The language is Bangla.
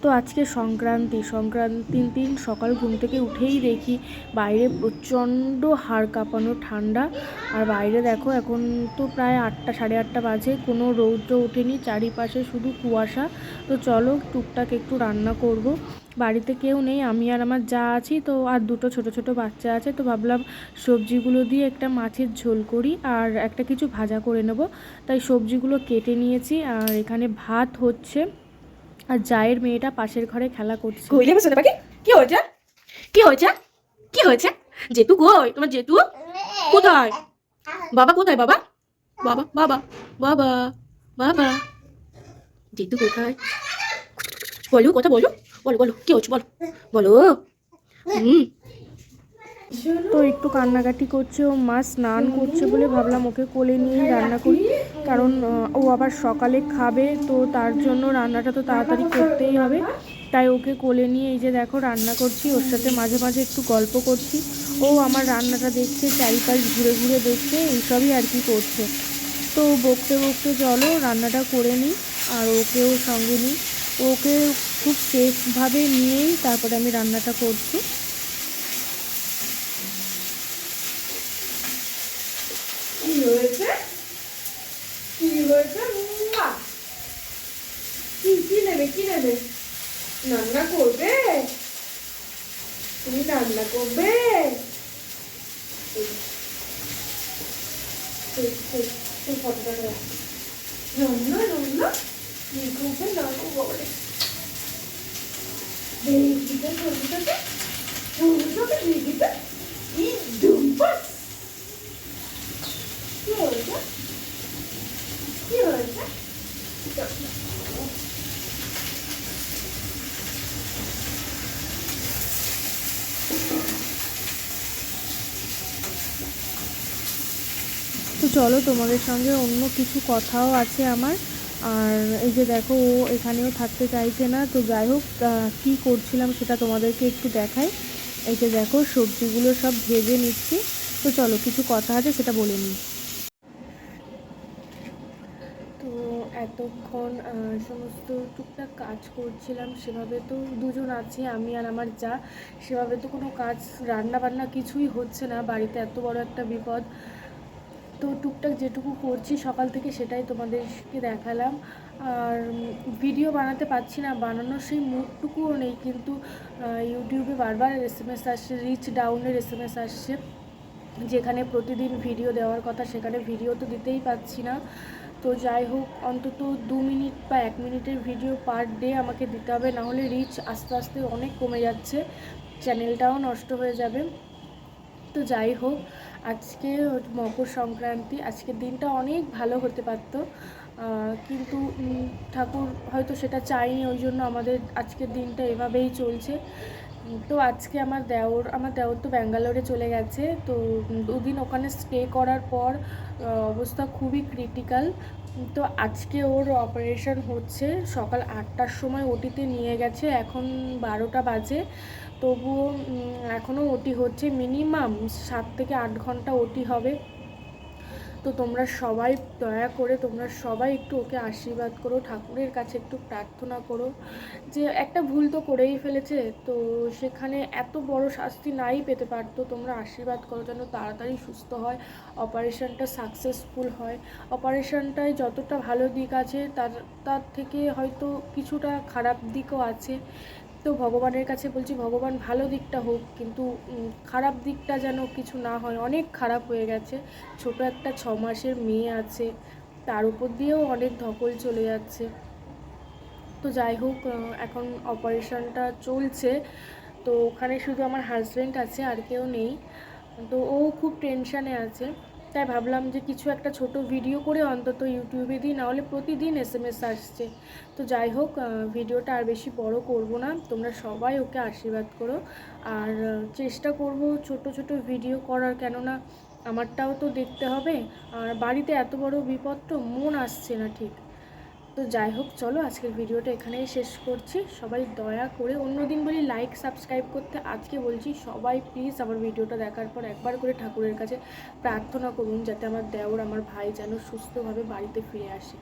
তো আজকে সংক্রান্তির দিন সকাল ঘুম থেকে উঠেই দেখি বাইরে প্রচণ্ড হাড় কাঁপানো ঠান্ডা। আর বাইরে দেখো এখন তো প্রায় 8টা সাড়ে 8টা বাজে, কোনো রৌদ্র ওঠেনি, চারিপাশে শুধু কুয়াশা। তো চলো টুকটাক একটু রান্না করব। বাড়িতে কেউ নেই, আমি আর আমার যা আছি, তো আর দুটো ছোট ছোট বাচ্চা আছে। তো ভাবলাম সবজিগুলো দিয়ে একটা মাছের ঝোল করি আর একটা কিছু ভাজা করে নেব। তাই সবজিগুলো কেটে নিয়েছি আর এখানে ভাত হচ্ছে। আর জায়ের মেয়েটা পাশের ঘরে খেলা করছে। কইলে বসে পাখি কি হয়েছে? কি হয়েছে? কি হয়েছে? জেতু কই? তোমার জেতু কোথায়? বাবা কোথায়? বাবা বাবা বাবা বাবা বাবা জেতু কোথায়? বলো কথা বলো, বলো বলো কি হচ্ছে বলো বলো। হুম তো একটু কান্নাকাটি করছে, ও মা স্নান করছে বলে ভাবলাম ওকে কোলে নিয়েই রান্না করি, কারণ ও আবার সকালে খাবে, তো তার জন্য রান্নাটা তো তাড়াতাড়ি করতেই হবে। তাই ওকে কোলে নিয়ে এই যে দেখো রান্না করছি, ওর সাথে মাঝে মাঝে একটু গল্প করছি। ও আমার রান্নাটা দেখছে, চারিপাশ ঘুরে ঘুরে দেখছে, এইসবই আর কি করছে। তো বকতে বকতে চলো রান্নাটা করে নিই আর ওকেও সঙ্গে নিই। ওকে খুব সেফভাবে নিয়েই তারপরে আমি রান্নাটা করছি। কি হয়েছে? কি হয়েছে? কি কি নেবে? কি নেবে? রান্না করবে? তুমি রান্না করবে? রান্না রান্না কি করবে? না করবে বেরিয়ে সবজিটাকে সবজিটাকে বেরিয়ে কি দুম্পাস। কি হয়েছে? কি হয়েছে? তো চলো তোমাদের সঙ্গে অন্য কিছু কথাও আছে আমার। আর এই যে দেখো ও এখানেও থাকতে চাইছে না, তো যাই হোক কী করছিলাম সেটা তোমাদেরকে একটু দেখাই। এই যে দেখো সবজিগুলো সব ভেজে নিচ্ছি। তো চলো কিছু কথা আছে সেটা বলে নিই। তো এতক্ষণ সমস্ত টুকটাক কাজ করছিলাম, সেভাবে তো দুজন আছে আমি আর আমার যা, সেভাবে তো কোনো কাজ রান্না বান্না কিছুই হচ্ছে না, বাড়িতে এত বড় একটা বিপদ। তো টুকটাক যেটুকু করছি সকাল থেকে সেটাই তোমাদেরকে দেখালাম। আর ভিডিও বানাতে পারছি না, বানানোর সেই মুডটুকুও নেই, কিন্তু ইউটিউবে বারবার SMS আসছে, রিচ ডাউনের SMS আসছে। যেখানে প্রতিদিন ভিডিও দেওয়ার কথা সেখানে ভিডিও তো দিতেই পাচ্ছি না। তো যাই হোক, অন্তত 2 মিনিট বা 1 মিনিটের ভিডিও পার ডে আমাকে দিতে হবে, নাহলে রিচ আস্তে আস্তে অনেক কমে যাচ্ছে, চ্যানেলটাও নষ্ট হয়ে যাবে। তো যাই হোক, আজকে মকর সংক্রান্তি, আজকের দিনটা অনেক ভালো হতে পারতো, কিন্তু ঠাকুর হয়তো সেটা চায়নি, ওই জন্য আমাদের আজকের দিনটা এভাবেই চলছে। তো আজকে আমার দেওর তো ব্যাঙ্গালোরে চলে গেছে। তো 2 দিন ওখানে স্টে করার পর অবস্থা খুবই ক্রিটিক্যাল। তো আজকে ওর অপারেশন হচ্ছে, সকাল 8টার সময় ওটিতে নিয়ে গেছে, এখন 12টা বাজে, তবুও এখনও ওটি হচ্ছে, মিনিমাম 7 থেকে 8 ঘন্টা ওটি হবে। তো তোমরা সবাই দয়া করে তোমরা সবাই একটু ওকে আশীর্বাদ করো, ঠাকুরের কাছে একটু প্রার্থনা করো, যে একটা ভুল তো করেই ফেলেছে, তো সেখানে এত বড় শাস্তি নাই পেতে পারতো। তোমরা আশীর্বাদ করো যেন তাড়াতাড়ি সুস্থ হয়, অপারেশনটা সাকসেসফুল হয়। অপারেশনটায় যতটা ভালো দিক আছে তার থেকে হয়তো কিছুটা খারাপ দিকও আছে। তো ভগবানের কাছে বলছি ভগবান ভালো দিকটা হোক, কিন্তু খারাপ দিকটা যেন কিছু না হয়। অনেক খারাপ হয়ে গেছে, ছোট একটা 6 মাসের মেয়ে আছে, তার উপর দিয়েও অনেক ধকল চলে যাচ্ছে। তো যাই হোক, এখন অপারেশনটা চলছে, তো ওখানে শুধু আমার হাজব্যান্ড আছে, আর কেউ নেই। তো ও খুব টেনশানে আছে, তাই ভাবলাম যে কিছু একটা ছোট ভিডিও করে অন্তত ইউটিউবে দিই, নাহলে প্রতিদিন SMS আসছে। তো যাই হোক, ভিডিওটা আর বেশি বড় করব না, তোমরা সবাই ওকে আশীর্বাদ করো। আর চেষ্টা করব ছোট ছোট ভিডিও করার, কেননা আমারটাও তো দেখতে হবে। আর বাড়িতে এত বড় বিপদ, তো মন আসছে না ঠিক। তো যাই হোক, চলো আজকের ভিডিওটা এখানেই শেষ করছি। সবাই দয়া করে, অন্যদিন বলি লাইক সাবস্ক্রাইব করতে, আজকে বলছি সবাই প্লিজ আমার ভিডিওটা দেখার পর একবার করে ঠাকুরের কাছে প্রার্থনা করুন, যাতে আমার দেওর আমার ভাই যেন সুস্থভাবে বাড়িতে ফিরে আসে।